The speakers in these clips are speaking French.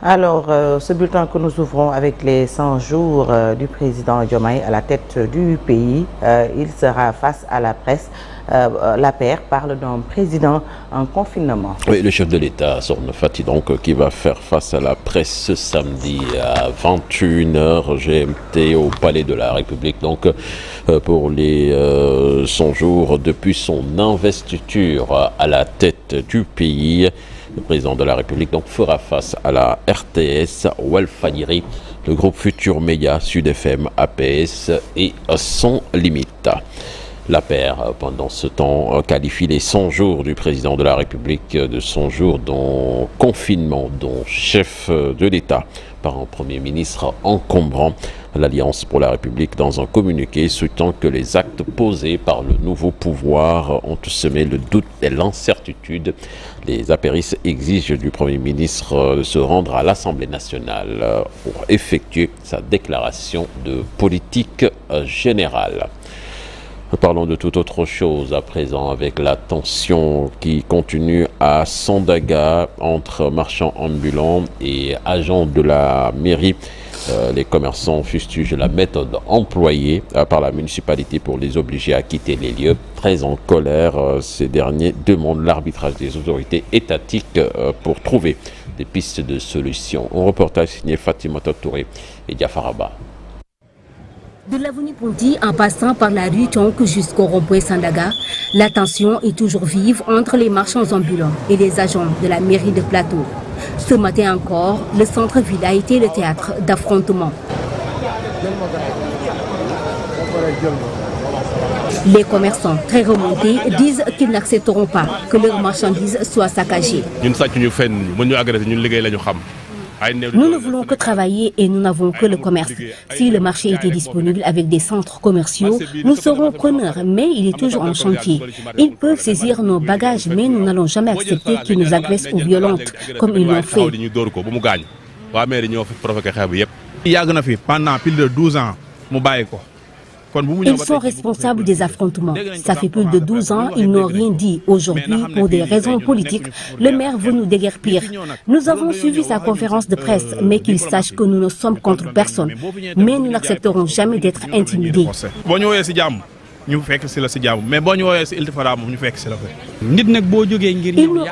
Alors, ce bulletin que nous ouvrons avec les 100 jours du président Diomaye à la tête du pays, il sera face à la presse. L'APR parle d'un président en confinement. Oui, le chef de l'État, Sorno Fati, donc, qui va faire face à la presse ce samedi à 21h GMT au Palais de la République. Donc, pour les 100 jours depuis son investiture à la tête du pays. Le président de la République donc fera face à la RTS, Walfadjri, le groupe Futur Média, Sud FM, APS et Sans Limite. L'APR, pendant ce temps, qualifie les 100 jours du président de la République de 100 jours dont confinement, dont chef de l'État par un Premier ministre encombrant. L'Alliance pour la République, dans un communiqué, soutenant que les actes posés par le nouveau pouvoir ont semé le doute et l'incertitude. Les apéristes exigent du Premier ministre de se rendre à l'Assemblée nationale pour effectuer sa déclaration de politique générale. Parlons de toute autre chose à présent avec la tension qui continue à Sandaga entre marchands ambulants et agents de la mairie. Les commerçants fustigent la méthode employée par la municipalité pour les obliger à quitter les lieux. Très en colère, ces derniers demandent l'arbitrage des autorités étatiques pour trouver des pistes de solutions. Un reportage signé Fatima Touré et Diafaraba. De l'avenue Ponty en passant par la rue Tonk jusqu'au rond-point Sandaga, la tension est toujours vive entre les marchands ambulants et les agents de la mairie de Plateau. Ce matin encore, le centre-ville a été le théâtre d'affrontements. Les commerçants, très remontés, disent qu'ils n'accepteront pas que leurs marchandises soient saccagées. Nous ne voulons que travailler et nous n'avons que le commerce. Si le marché était disponible avec des centres commerciaux, nous serons preneurs, mais il est toujours en chantier. Ils peuvent saisir nos bagages, mais nous n'allons jamais accepter qu'ils nous agressent ou violentent, comme ils l'ont fait. Pendant plus de 12 ans, ils sont responsables des affrontements. Ça fait plus de 12 ans, ils n'ont rien dit. Aujourd'hui, pour des raisons politiques, le maire veut nous déguerpir. Nous avons suivi sa conférence de presse, mais qu'il sache que nous ne sommes contre personne. Mais nous n'accepterons jamais d'être intimidés. Ils n'ont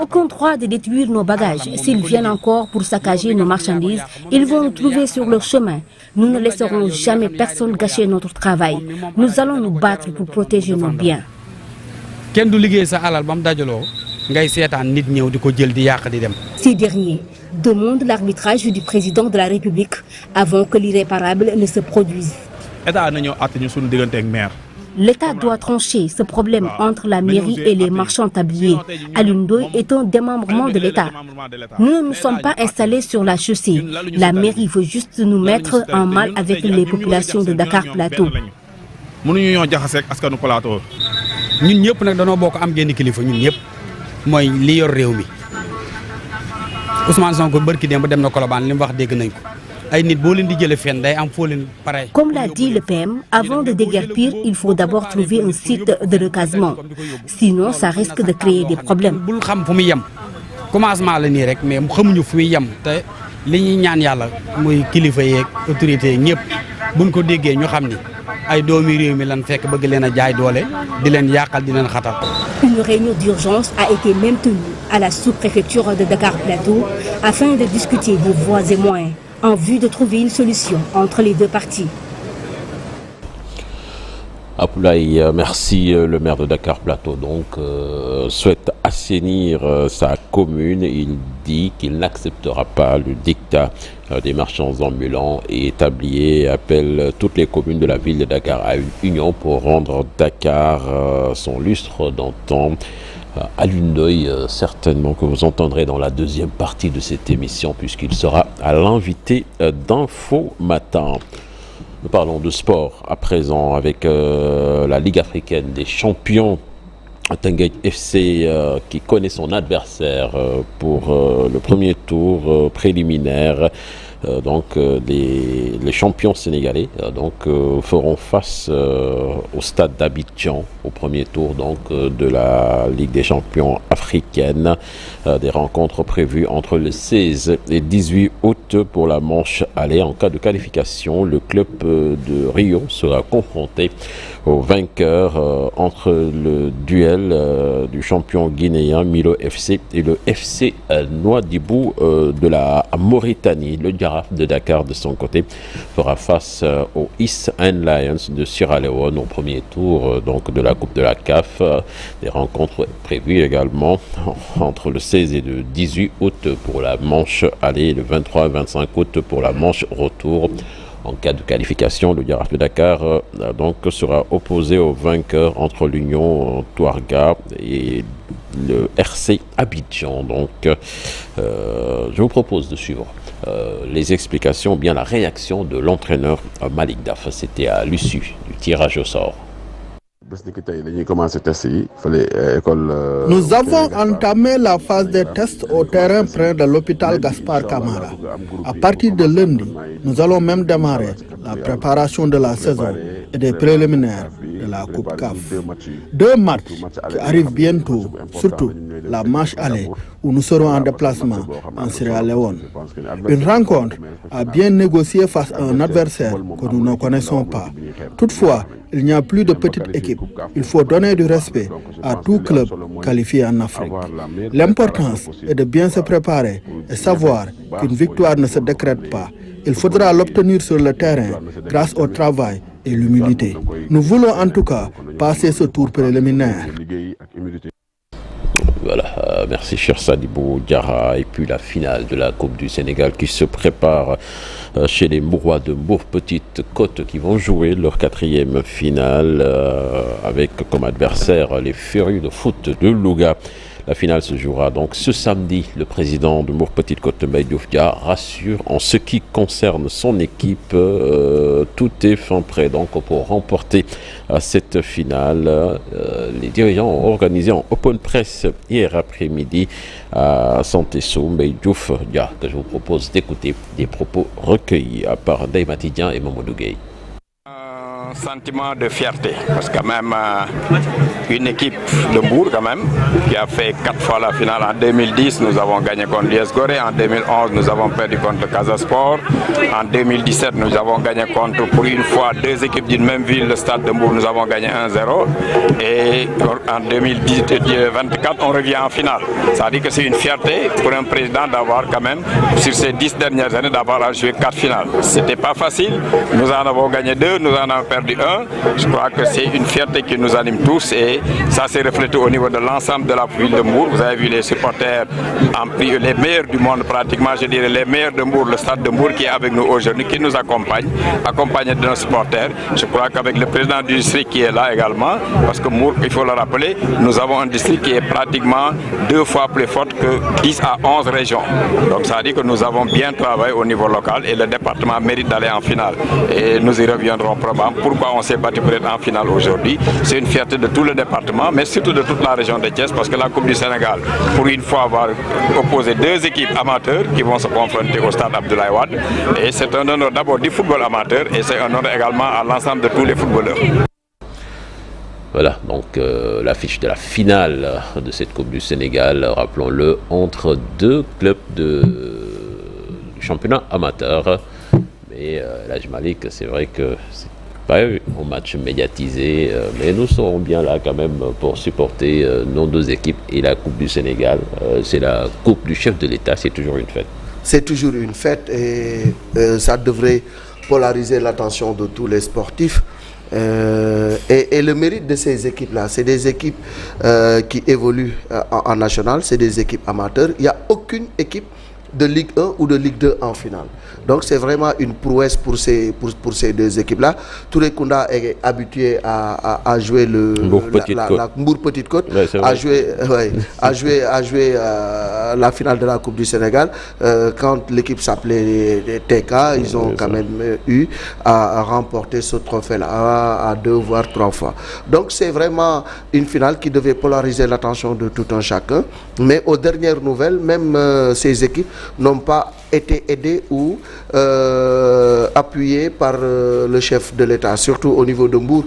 aucun droit de détruire nos bagages. S'ils viennent encore pour saccager nos marchandises, ils vont nous trouver sur leur chemin. Nous ne laisserons jamais personne gâcher notre travail. Nous allons nous battre pour protéger nos biens. Ces derniers demandent l'arbitrage du président de la République avant que l'irréparable ne se produise. L'État doit trancher ce problème entre la mairie et les marchands tabliers. Alioune Ndoye est un démembrement de l'État. Nous ne nous sommes pas installés sur la chaussée. La mairie veut juste nous mettre en mal avec les populations de Dakar Plateau. Comme l'a dit le PM, avant de déguerpir, il faut d'abord trouver un site de recasement. Sinon, ça risque de créer des problèmes. Une réunion d'urgence a été même tenue à la sous-préfecture de Dakar Plateau afin de discuter des voies et moyens en vue de trouver une solution entre les deux parties. Apoulaye, merci. Le maire de Dakar Plateau souhaite assainir sa commune. Il dit qu'il n'acceptera pas le dictat des marchands ambulants et tabliers. Appelle toutes les communes de la ville de Dakar à une union pour rendre Dakar son lustre d'antan. Alioune Ndoye, certainement que vous entendrez dans la deuxième partie de cette émission puisqu'il sera à l'invité d'Info Matin. Nous parlons de sport à présent avec la Ligue africaine des champions. Teungueth FC qui connaît son adversaire pour le premier tour préliminaire. les champions sénégalais feront face au stade d'Abidjan au premier tour de la Ligue des champions africaine. Des rencontres prévues entre le 16 et 18 août pour la manche aller. En cas de qualification, le club de Rio sera confronté au vainqueur entre le duel du champion guinéen Milo FC et le FC Nouadhibou de la Mauritanie. Le Giraffe de Dakar, de son côté, fera face aux East End Lions de Sierra Leone au premier tour de la Coupe de la CAF. Des rencontres prévues également entre le 16 et le 18 août pour la manche aller, le 23 et 25 août pour la manche retour. En cas de qualification, le Giraffe de Dakar sera opposé au vainqueur entre l'Union Touarega et le RC Abidjan. Je vous propose de suivre les explications, bien la réaction de l'entraîneur Malick Daf. C'était à l'issue du tirage au sort. Nous avons entamé la phase des tests au terrain près de l'hôpital Gaspard Camara. À partir de lundi, nous allons même démarrer la préparation de la saison et des préliminaires de la Coupe CAF. 2 matchs qui arrivent bientôt, surtout la manche aller où nous serons en déplacement en Sierra Leone. Une rencontre à bien négocier face à un adversaire que nous ne connaissons pas. Toutefois, il n'y a plus de petite équipe. Il faut donner du respect à tout club qualifié en Afrique. L'importance est de bien se préparer et savoir qu'une victoire ne se décrète pas. Il faudra l'obtenir sur le terrain grâce au travail et l'humilité. Nous voulons en tout cas passer ce tour préliminaire. Voilà, merci cher Sadibou Diarra. Et puis la finale de la Coupe du Sénégal qui se prépare chez les Mourois de Mbour Petite Côte qui vont jouer leur 4e finale avec comme adversaire les Férus de foot de Louga. La finale se jouera donc ce samedi. Le président de Mbour Petite Côte, Mbaye Diouf Dia, rassure en ce qui concerne son équipe, tout est fin prêt donc pour remporter cette finale. Les dirigeants ont organisé en open press hier après-midi à Santesso. Mbaye Diouf Dia, que je vous propose d'écouter des propos recueillis par Ndeye Matidian et Mamadou Gueye. Sentiment de fierté, parce que quand même une équipe de Mbour quand même qui a fait 4 fois la finale. En 2010 nous avons gagné contre l'US Gorée, en 2011 nous avons perdu contre Casa Sport, en 2017 nous avons gagné contre, pour une fois, 2 équipes d'une même ville, le Stade de Mbour, nous avons gagné 1-0, et en 2024 on revient en finale. Ça dit que c'est une fierté pour un président d'avoir quand même, sur ces 10 dernières années, d'avoir à jouer 4 finales. C'était pas facile, nous en avons gagné 2, nous en avons perdu 1. Je crois que c'est une fierté qui nous anime tous et ça s'est reflété au niveau de l'ensemble de la ville de Mbour. Vous avez vu les supporters, les meilleurs du monde pratiquement, je dirais les meilleurs de Mbour, le stade de Mbour qui est avec nous aujourd'hui, qui nous accompagne, accompagné de nos supporters. Je crois qu'avec le président du district qui est là également, parce que Mbour, il faut le rappeler, nous avons un district qui est pratiquement 2 fois plus fort que 10 à 11 régions. Donc ça dit que nous avons bien travaillé au niveau local et le département mérite d'aller en finale. Et nous y reviendrons probablement. Pourquoi on s'est battu pour être en finale aujourd'hui? C'est une fierté de tout le département, mais surtout de toute la région de Thiès, parce que la Coupe du Sénégal, pour une fois, avoir opposé 2 équipes amateurs qui vont se confronter au stade Abdoulaye Wade. Et c'est un honneur d'abord du football amateur et c'est un honneur également à l'ensemble de tous les footballeurs. Voilà, donc l'affiche de la finale de cette Coupe du Sénégal, rappelons-le, entre 2 clubs du championnat amateur. Mais l'Aj Malik, c'est vrai que c'est pas un match médiatisé, mais nous serons bien là quand même pour supporter nos 2 équipes et la Coupe du Sénégal. C'est la Coupe du chef de l'État, c'est toujours une fête. C'est toujours une fête et ça devrait polariser l'attention de tous les sportifs. Et le mérite de ces équipes-là, c'est des équipes qui évoluent en national, c'est des équipes amateurs. Il n'y a aucune équipe de Ligue 1 ou de Ligue 2 en finale. Donc c'est vraiment une prouesse pour ces 2 équipes-là. Touré Kunda est habitué à jouer la Mbour Petite Côte, ouais, à jouer la finale de la Coupe du Sénégal, quand l'équipe s'appelait TK, ils ont quand même eu à remporter ce trophée-là à 2 voire 3 fois. Donc c'est vraiment une finale qui devait polariser l'attention de tout un chacun, mais aux dernières nouvelles, même ces équipes n'ont pas été aidées ou appuyées par le chef de l'État, surtout au niveau de Mbour.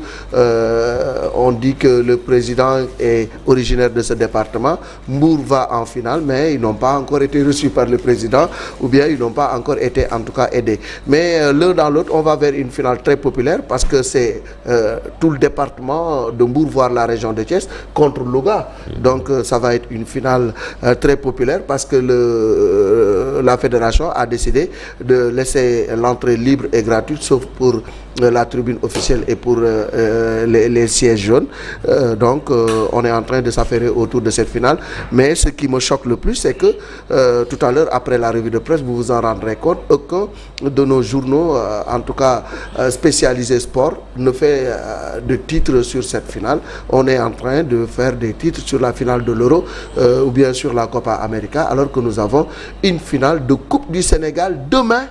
On dit que le président est originaire de ce département. Mbour va en finale, mais ils n'ont pas encore été reçus par le président, ou bien ils n'ont pas encore été en tout cas aidés. Mais l'un dans l'autre, on va vers une finale très populaire parce que c'est tout le département de Mbour, voire la région de Thiès, contre Louga. Donc ça va être une finale très populaire parce que la fédération a décidé de laisser l'entrée libre et gratuite, sauf pour la tribune officielle et pour les sièges jaunes. Donc on est en train de s'affairer autour de cette finale. Mais ce qui me choque le plus, c'est que tout à l'heure, après la revue de presse, vous vous en rendrez compte, aucun de nos journaux, en tout cas spécialisés sport, ne fait de titres sur cette finale. On est en train de faire des titres sur la finale de l'Euro ou bien sur la Copa América, alors que nous avons une finale de Coupe du Sénégal demain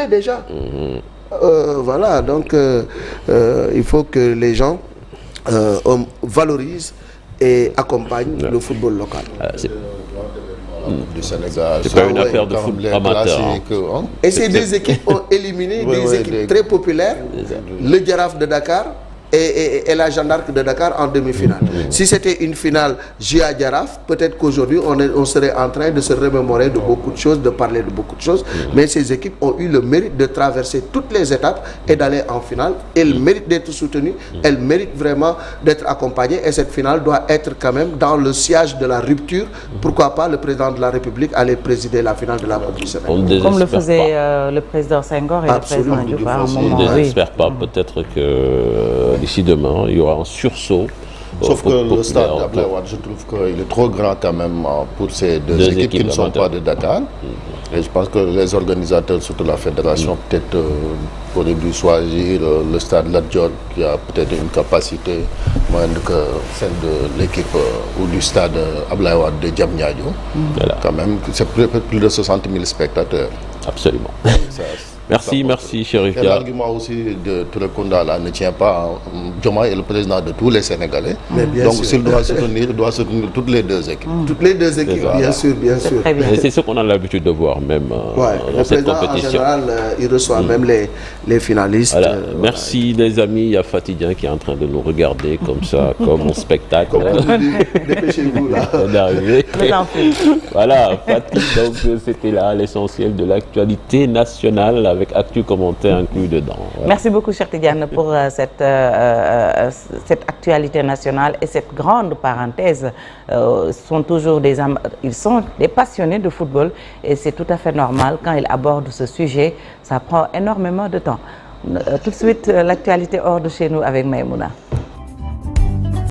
déjà. Voilà, donc il faut que les gens valorisent et accompagnent le football local. Du Sénégal, c'est pas une affaire de foot amateur. Et ces deux équipes ont éliminé des équipes très populaires, le Jaraaf de Dakar et la Jeanne d'Arc de Dakar en demi-finale. Si c'était une finale GIA Jaraaf, peut-être qu'aujourd'hui on serait en train de se remémorer de beaucoup de choses, de parler de beaucoup de choses. Mais ces équipes ont eu le mérite de traverser toutes les étapes et d'aller en finale. Elles méritent d'être soutenues, elles méritent vraiment d'être accompagnées. Et cette finale doit être quand même dans le sillage de la rupture. Pourquoi pas le président de la République aller présider la finale de la Coupe du Sénégal. Comme le faisait le président Senghor et Absolument. le président Diouf à un moment. On ne désespère pas, peut-être que d'ici demain, il y aura un sursaut. Sauf que le stade d'Abdoulaye Wade, je trouve qu'il est trop grand quand même pour ces deux équipes qui ne sont pas de Dakar. Et je pense que les organisateurs, surtout la fédération, peut-être auraient dû choisir le stade Lat Dior, qui a peut-être une capacité moindre que celle de l'équipe ou du stade Abdoulaye Wade de Diamniadio. Voilà. Quand même, c'est plus de 60 000 spectateurs. Absolument. Merci Chérif Dia. L'argument aussi de Touré Kunda là ne tient pas. Diomaye est le président de tous les Sénégalais. Donc s'il doit soutenir, il doit soutenir toutes les deux équipes. Toutes les deux équipes, bien sûr. C'est ce qu'on a l'habitude de voir même dans cette compétition. En général, il reçoit même les finalistes. Voilà. Merci les amis, il y a Fatidien qui est en train de nous regarder comme ça, comme un spectacle. Dépêchez-vous là. Voilà, Fatih, donc c'était là l'essentiel de l'actualité nationale avec actu commentaire inclus dedans. Voilà. Merci beaucoup, cher Tidiane, pour cette actualité nationale et cette grande parenthèse. Ils sont des passionnés de football et c'est tout à fait normal quand ils abordent ce sujet. Ça prend énormément de temps. Tout de suite, l'actualité hors de chez nous avec Maïmouna.